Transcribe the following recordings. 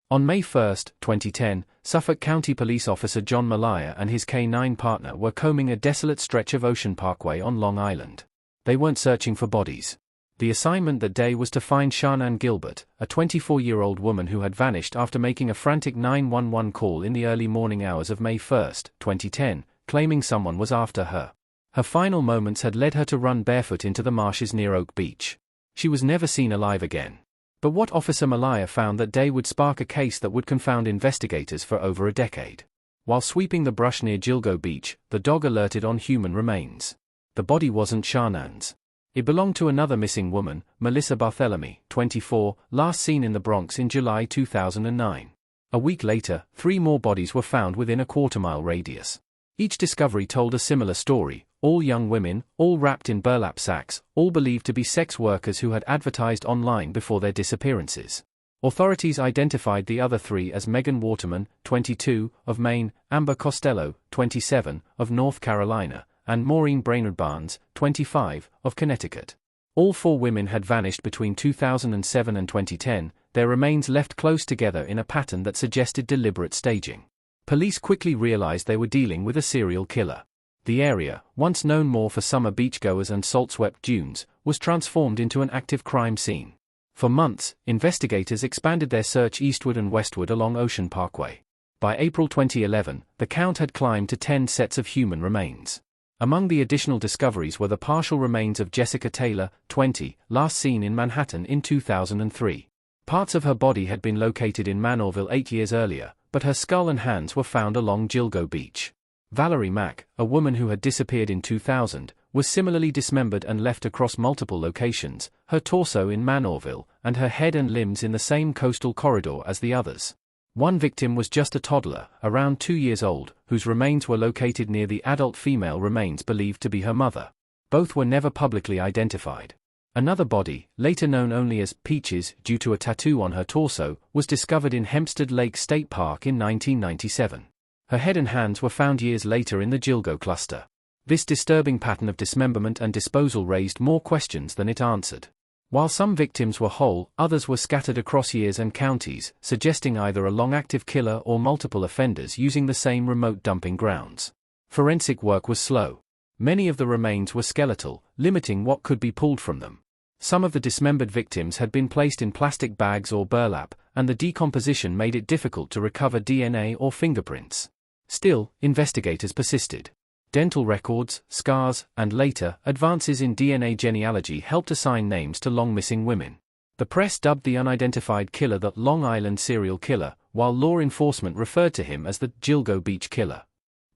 On May 1, 2010, Suffolk County Police Officer John Malaya and his K-9 partner were combing a desolate stretch of Ocean Parkway on Long Island. They weren't searching for bodies. The assignment that day was to find Sharnan Gilbert, a 24-year-old woman who had vanished after making a frantic 911 call in the early morning hours of May 1, 2010, claiming someone was after her. Her final moments had led her to run barefoot into the marshes near Oak Beach. She was never seen alive again. But what Officer Malaya found that day would spark a case that would confound investigators for over a decade. While sweeping the brush near Gilgo Beach, the dog alerted on human remains. The body wasn't Sharnan's. It belonged to another missing woman, Melissa Barthelemy, 24, last seen in the Bronx in July 2009. A week later, 3 more bodies were found within a quarter-mile radius. Each discovery told a similar story, all young women, all wrapped in burlap sacks, all believed to be sex workers who had advertised online before their disappearances. Authorities identified the other 3 as Megan Waterman, 22, of Maine, Amber Costello, 27, of North Carolina, and Maureen Brainerd Barnes, 25, of Connecticut. All 4 women had vanished between 2007 and 2010, their remains left close together in a pattern that suggested deliberate staging. Police quickly realized they were dealing with a serial killer. The area, once known more for summer beachgoers and salt-swept dunes, was transformed into an active crime scene. For months, investigators expanded their search eastward and westward along Ocean Parkway. By April 2011, the count had climbed to 10 sets of human remains. Among the additional discoveries were the partial remains of Jessica Taylor, 20, last seen in Manhattan in 2003. Parts of her body had been located in Manorville 8 years earlier, but her skull and hands were found along Gilgo Beach. Valerie Mack, a woman who had disappeared in 2000, was similarly dismembered and left across multiple locations, her torso in Manorville, and her head and limbs in the same coastal corridor as the others. One victim was just a toddler, around 2 years old, whose remains were located near the adult female remains believed to be her mother. Both were never publicly identified. Another body, later known only as Peaches due to a tattoo on her torso, was discovered in Hempstead Lake State Park in 1997. Her head and hands were found years later in the Gilgo cluster. This disturbing pattern of dismemberment and disposal raised more questions than it answered. While some victims were whole, others were scattered across years and counties, suggesting either a long-active killer or multiple offenders using the same remote dumping grounds. Forensic work was slow. Many of the remains were skeletal, limiting what could be pulled from them. Some of the dismembered victims had been placed in plastic bags or burlap, and the decomposition made it difficult to recover DNA or fingerprints. Still, investigators persisted. Dental records, scars, and later, advances in DNA genealogy helped assign names to long-missing women. The press dubbed the unidentified killer the Long Island serial killer, while law enforcement referred to him as the Gilgo Beach killer.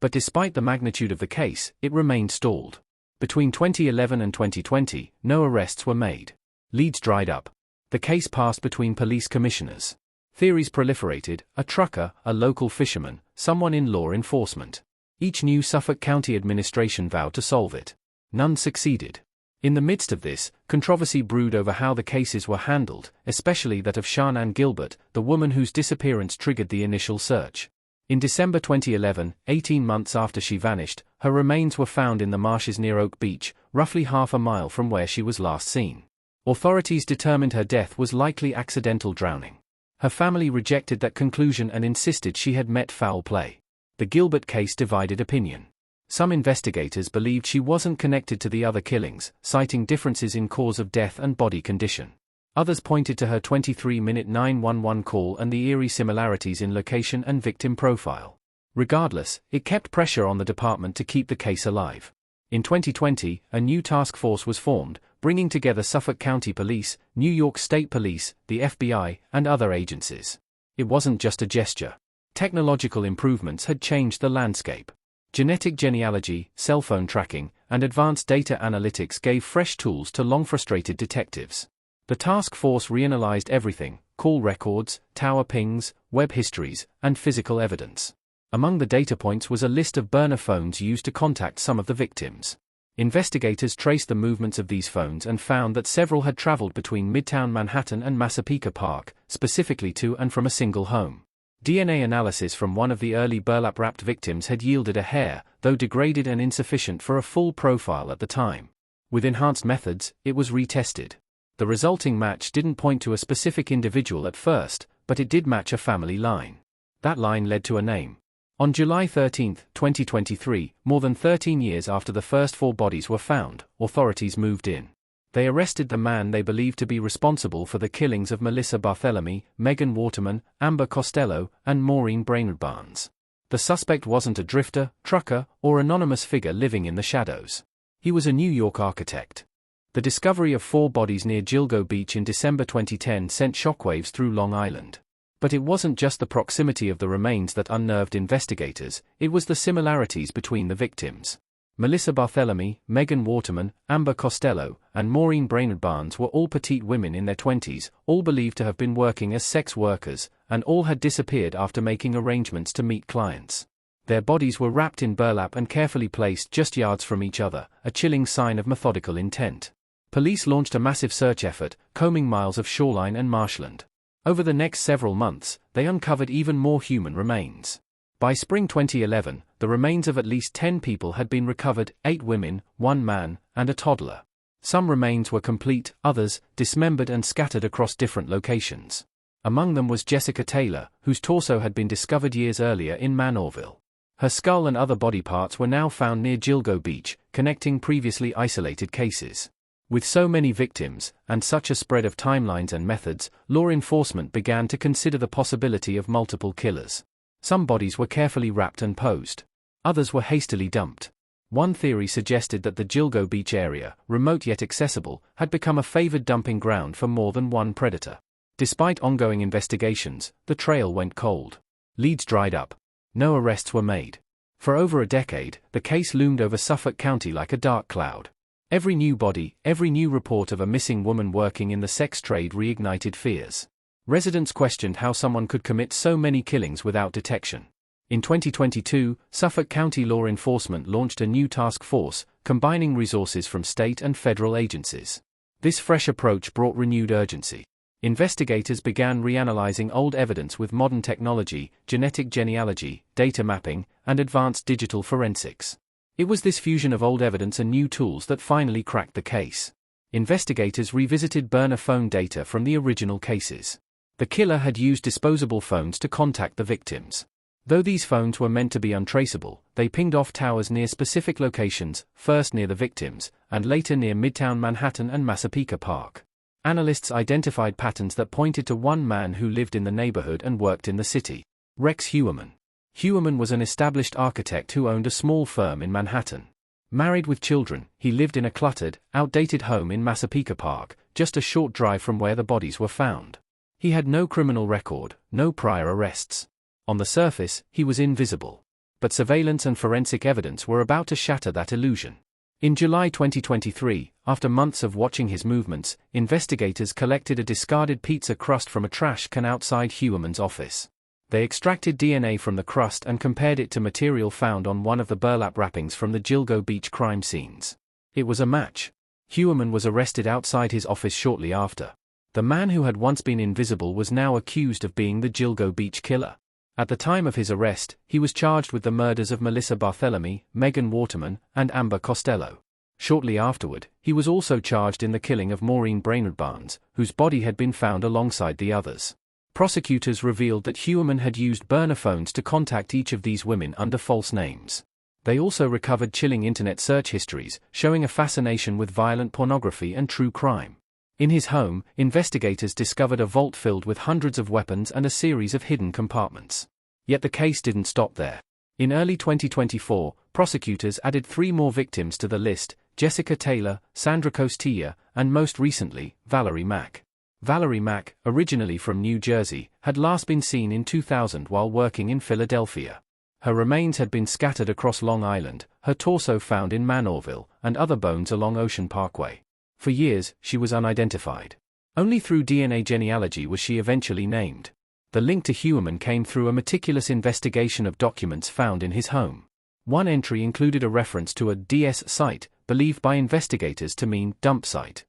But despite the magnitude of the case, it remained stalled. Between 2011 and 2020, no arrests were made. Leads dried up. The case passed between police commissioners. Theories proliferated: a trucker, a local fisherman, someone in law enforcement. Each new Suffolk County administration vowed to solve it. None succeeded. In the midst of this, controversy brewed over how the cases were handled, especially that of Sharnan Gilbert, the woman whose disappearance triggered the initial search. In December 2011, 18 months after she vanished, her remains were found in the marshes near Oak Beach, roughly half a mile from where she was last seen. Authorities determined her death was likely accidental drowning. Her family rejected that conclusion and insisted she had met foul play. The Gilbert case divided opinion. Some investigators believed she wasn't connected to the other killings, citing differences in cause of death and body condition. Others pointed to her 23-minute 911 call and the eerie similarities in location and victim profile. Regardless, it kept pressure on the department to keep the case alive. In 2020, a new task force was formed, bringing together Suffolk County Police, New York State Police, the FBI, and other agencies. It wasn't just a gesture. Technological improvements had changed the landscape. Genetic genealogy, cell phone tracking, and advanced data analytics gave fresh tools to long-frustrated detectives. The task force reanalyzed everything: call records, tower pings, web histories, and physical evidence. Among the data points was a list of burner phones used to contact some of the victims. Investigators traced the movements of these phones and found that several had traveled between Midtown Manhattan and Massapequa Park, specifically to and from a single home. DNA analysis from one of the early burlap-wrapped victims had yielded a hair, though degraded and insufficient for a full profile at the time. With enhanced methods, it was retested. The resulting match didn't point to a specific individual at first, but it did match a family line. That line led to a name. On July 13, 2023, more than 13 years after the first 4 bodies were found, authorities moved in. They arrested the man they believed to be responsible for the killings of Melissa Barthelemy, Megan Waterman, Amber Costello, and Maureen Brainerd Barnes. The suspect wasn't a drifter, trucker, or anonymous figure living in the shadows. He was a New York architect. The discovery of 4 bodies near Gilgo Beach in December 2010 sent shockwaves through Long Island. But it wasn't just the proximity of the remains that unnerved investigators, it was the similarities between the victims. Melissa Barthelemy, Megan Waterman, Amber Costello, and Maureen Brainerd Barnes were all petite women in their 20s, all believed to have been working as sex workers, and all had disappeared after making arrangements to meet clients. Their bodies were wrapped in burlap and carefully placed just yards from each other, a chilling sign of methodical intent. Police launched a massive search effort, combing miles of shoreline and marshland. Over the next several months, they uncovered even more human remains. By spring 2011, the remains of at least 10 people had been recovered, 8 women, 1 man, and a toddler. Some remains were complete, others, dismembered and scattered across different locations. Among them was Jessica Taylor, whose torso had been discovered years earlier in Manorville. Her skull and other body parts were now found near Gilgo Beach, connecting previously isolated cases. With so many victims, and such a spread of timelines and methods, law enforcement began to consider the possibility of multiple killers. Some bodies were carefully wrapped and posed. Others were hastily dumped. One theory suggested that the Gilgo Beach area, remote yet accessible, had become a favored dumping ground for more than one predator. Despite ongoing investigations, the trail went cold. Leads dried up. No arrests were made. For over a decade, the case loomed over Suffolk County like a dark cloud. Every new body, every new report of a missing woman working in the sex trade reignited fears. Residents questioned how someone could commit so many killings without detection. In 2022, Suffolk County law enforcement launched a new task force, combining resources from state and federal agencies. This fresh approach brought renewed urgency. Investigators began reanalyzing old evidence with modern technology, genetic genealogy, data mapping, and advanced digital forensics. It was this fusion of old evidence and new tools that finally cracked the case. Investigators revisited burner phone data from the original cases. The killer had used disposable phones to contact the victims. Though these phones were meant to be untraceable, they pinged off towers near specific locations, first near the victims, and later near Midtown Manhattan and Massapequa Park. Analysts identified patterns that pointed to one man who lived in the neighborhood and worked in the city: Rex Heuermann. Heuermann was an established architect who owned a small firm in Manhattan. Married with children, he lived in a cluttered, outdated home in Massapequa Park, just a short drive from where the bodies were found. He had no criminal record, no prior arrests. On the surface, he was invisible. But surveillance and forensic evidence were about to shatter that illusion. In July 2023, after months of watching his movements, investigators collected a discarded pizza crust from a trash can outside Heuermann's office. They extracted DNA from the crust and compared it to material found on one of the burlap wrappings from the Gilgo Beach crime scenes. It was a match. Heuermann was arrested outside his office shortly after. The man who had once been invisible was now accused of being the Gilgo Beach killer. At the time of his arrest, he was charged with the murders of Melissa Barthelemy, Megan Waterman, and Amber Costello. Shortly afterward, he was also charged in the killing of Maureen Brainerd Barnes, whose body had been found alongside the others. Prosecutors revealed that Heuermann had used burner phones to contact each of these women under false names. They also recovered chilling internet search histories, showing a fascination with violent pornography and true crime. In his home, investigators discovered a vault filled with hundreds of weapons and a series of hidden compartments. Yet the case didn't stop there. In early 2024, prosecutors added 3 more victims to the list: Jessica Taylor, Sandra Costilla, and most recently, Valerie Mack. Valerie Mack, originally from New Jersey, had last been seen in 2000 while working in Philadelphia. Her remains had been scattered across Long Island, her torso found in Manorville, and other bones along Ocean Parkway. For years, she was unidentified. Only through DNA genealogy was she eventually named. The link to Heuermann came through a meticulous investigation of documents found in his home. One entry included a reference to a DS site, believed by investigators to mean dump site.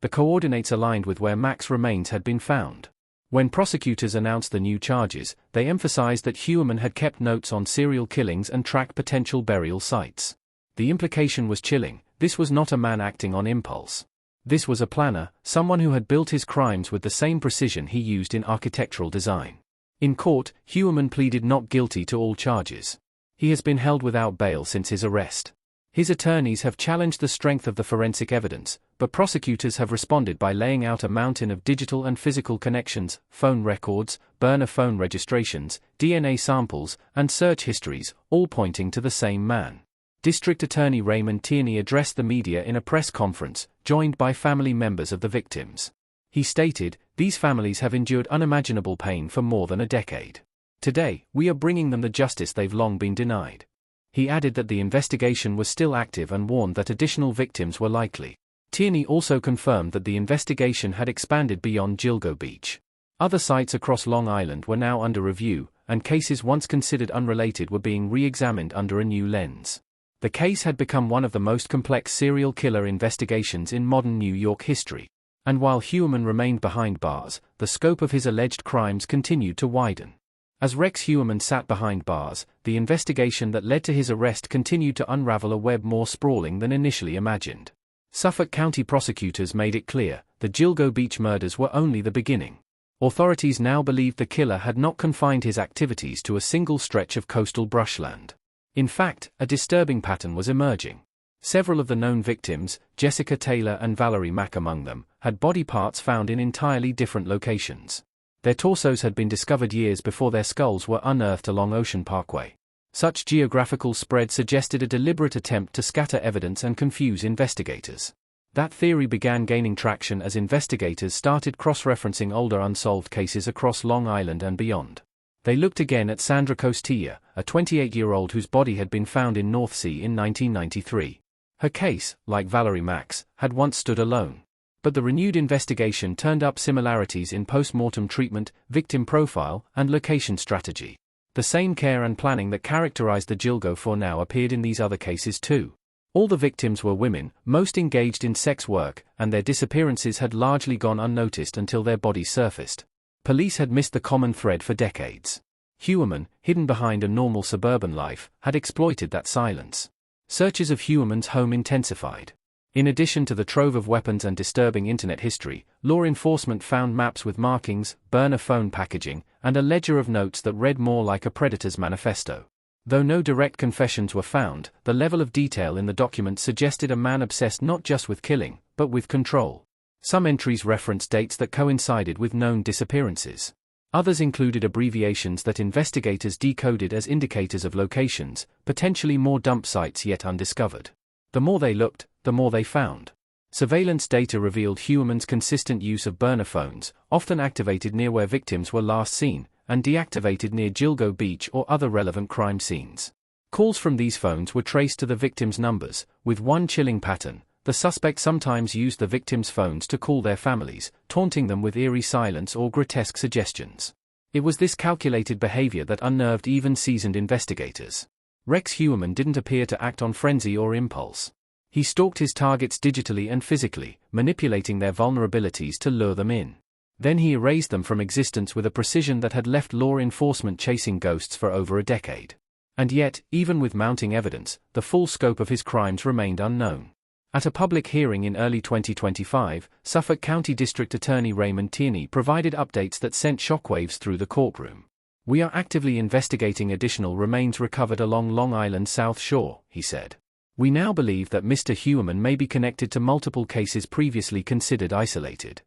The coordinates aligned with where Mack's remains had been found. When prosecutors announced the new charges, they emphasized that Heuermann had kept notes on serial killings and tracked potential burial sites. The implication was chilling: this was not a man acting on impulse. This was a planner, someone who had built his crimes with the same precision he used in architectural design. In court, Heuermann pleaded not guilty to all charges. He has been held without bail since his arrest. His attorneys have challenged the strength of the forensic evidence, but prosecutors have responded by laying out a mountain of digital and physical connections, phone records, burner phone registrations, DNA samples, and search histories, all pointing to the same man. District Attorney Raymond Tierney addressed the media in a press conference, joined by family members of the victims. He stated, "These families have endured unimaginable pain for more than a decade. Today, we are bringing them the justice they've long been denied." He added that the investigation was still active and warned that additional victims were likely. Tierney also confirmed that the investigation had expanded beyond Gilgo Beach. Other sites across Long Island were now under review, and cases once considered unrelated were being re-examined under a new lens. The case had become one of the most complex serial killer investigations in modern New York history. And while Heuermann remained behind bars, the scope of his alleged crimes continued to widen. As Rex Heuermann sat behind bars, the investigation that led to his arrest continued to unravel a web more sprawling than initially imagined. Suffolk County prosecutors made it clear, the Gilgo Beach murders were only the beginning. Authorities now believed the killer had not confined his activities to a single stretch of coastal brushland. In fact, a disturbing pattern was emerging. Several of the known victims, Jessica Taylor and Valerie Mack among them, had body parts found in entirely different locations. Their torsos had been discovered years before their skulls were unearthed along Ocean Parkway. Such geographical spread suggested a deliberate attempt to scatter evidence and confuse investigators. That theory began gaining traction as investigators started cross-referencing older unsolved cases across Long Island and beyond. They looked again at Sandra Costilla, a 28-year-old whose body had been found in North Sea in 1993. Her case, like Valerie Mack's, had once stood alone. But the renewed investigation turned up similarities in post-mortem treatment, victim profile, and location strategy. The same care and planning that characterized the Gilgo for now appeared in these other cases too. All the victims were women, most engaged in sex work, and their disappearances had largely gone unnoticed until their bodies surfaced. Police had missed the common thread for decades. Heuermann, hidden behind a normal suburban life, had exploited that silence. Searches of Heuermann's home intensified. In addition to the trove of weapons and disturbing internet history, law enforcement found maps with markings, burner phone packaging, and a ledger of notes that read more like a predator's manifesto. Though no direct confessions were found, the level of detail in the document suggested a man obsessed not just with killing, but with control. Some entries referenced dates that coincided with known disappearances. Others included abbreviations that investigators decoded as indicators of locations, potentially more dump sites yet undiscovered. The more they looked, the more they found. Surveillance data revealed Heuermann's consistent use of burner phones, often activated near where victims were last seen, and deactivated near Gilgo Beach or other relevant crime scenes. Calls from these phones were traced to the victims' numbers, with one chilling pattern. The suspect sometimes used the victims' phones to call their families, taunting them with eerie silence or grotesque suggestions. It was this calculated behavior that unnerved even seasoned investigators. Rex Heuermann didn't appear to act on frenzy or impulse. He stalked his targets digitally and physically, manipulating their vulnerabilities to lure them in. Then he erased them from existence with a precision that had left law enforcement chasing ghosts for over a decade. And yet, even with mounting evidence, the full scope of his crimes remained unknown. At a public hearing in early 2025, Suffolk County District Attorney Raymond Tierney provided updates that sent shockwaves through the courtroom. "We are actively investigating additional remains recovered along Long Island's South Shore," he said. "We now believe that Mr. Heuermann may be connected to multiple cases previously considered isolated."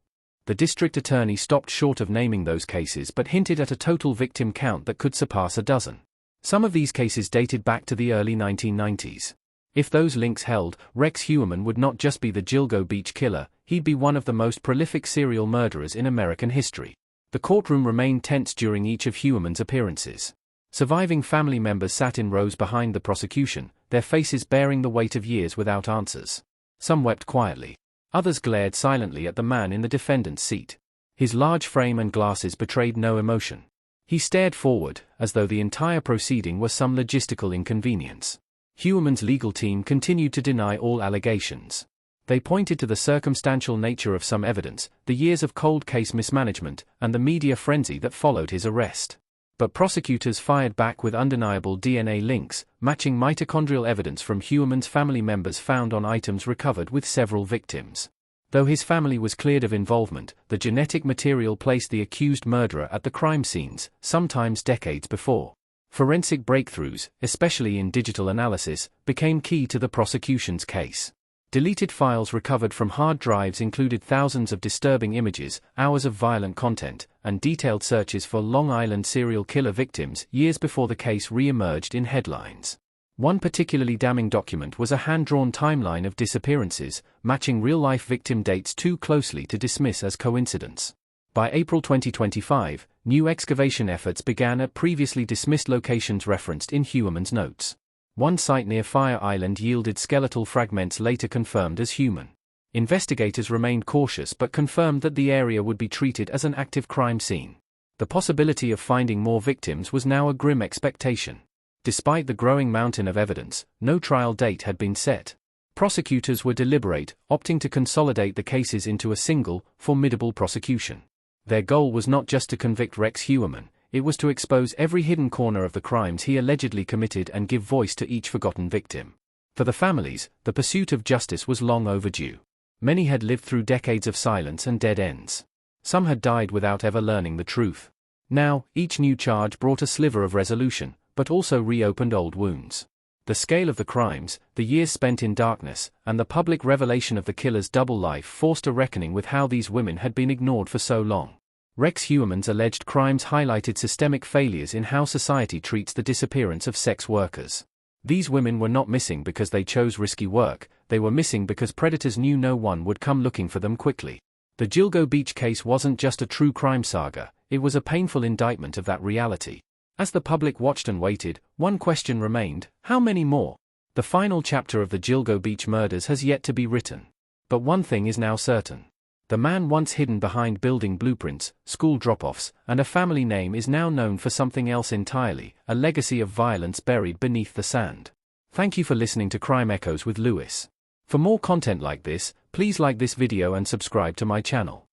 The district attorney stopped short of naming those cases but hinted at a total victim count that could surpass a dozen. Some of these cases dated back to the early 1990s. If those links held, Rex Heuermann would not just be the Gilgo Beach killer, he'd be one of the most prolific serial murderers in American history. The courtroom remained tense during each of Heuermann's appearances. Surviving family members sat in rows behind the prosecution, their faces bearing the weight of years without answers. Some wept quietly. Others glared silently at the man in the defendant's seat. His large frame and glasses betrayed no emotion. He stared forward, as though the entire proceeding was some logistical inconvenience. Heuermann's legal team continued to deny all allegations. They pointed to the circumstantial nature of some evidence, the years of cold case mismanagement, and the media frenzy that followed his arrest. But prosecutors fired back with undeniable DNA links, matching mitochondrial evidence from Heuermann's family members found on items recovered with several victims. Though his family was cleared of involvement, the genetic material placed the accused murderer at the crime scenes, sometimes decades before. Forensic breakthroughs, especially in digital analysis, became key to the prosecution's case. Deleted files recovered from hard drives included thousands of disturbing images, hours of violent content, and detailed searches for Long Island serial killer victims years before the case re-emerged in headlines. One particularly damning document was a hand-drawn timeline of disappearances, matching real-life victim dates too closely to dismiss as coincidence. By April 2025, new excavation efforts began at previously dismissed locations referenced in Heuermann's notes. One site near Fire Island yielded skeletal fragments later confirmed as human. Investigators remained cautious but confirmed that the area would be treated as an active crime scene. The possibility of finding more victims was now a grim expectation. Despite the growing mountain of evidence, no trial date had been set. Prosecutors were deliberate, opting to consolidate the cases into a single, formidable prosecution. Their goal was not just to convict Rex Heuermann, it was to expose every hidden corner of the crimes he allegedly committed and give voice to each forgotten victim. For the families, the pursuit of justice was long overdue. Many had lived through decades of silence and dead ends. Some had died without ever learning the truth. Now, each new charge brought a sliver of resolution, but also reopened old wounds. The scale of the crimes, the years spent in darkness, and the public revelation of the killer's double life forced a reckoning with how these women had been ignored for so long. Rex Heuermann's alleged crimes highlighted systemic failures in how society treats the disappearance of sex workers. These women were not missing because they chose risky work, they were missing because predators knew no one would come looking for them quickly. The Gilgo Beach case wasn't just a true crime saga, it was a painful indictment of that reality. As the public watched and waited, one question remained: how many more? The final chapter of the Gilgo Beach murders has yet to be written. But one thing is now certain. The man once hidden behind building blueprints, school drop-offs, and a family name is now known for something else entirely, a legacy of violence buried beneath the sand. Thank you for listening to Crime Echoes with Lewis. For more content like this, please like this video and subscribe to my channel.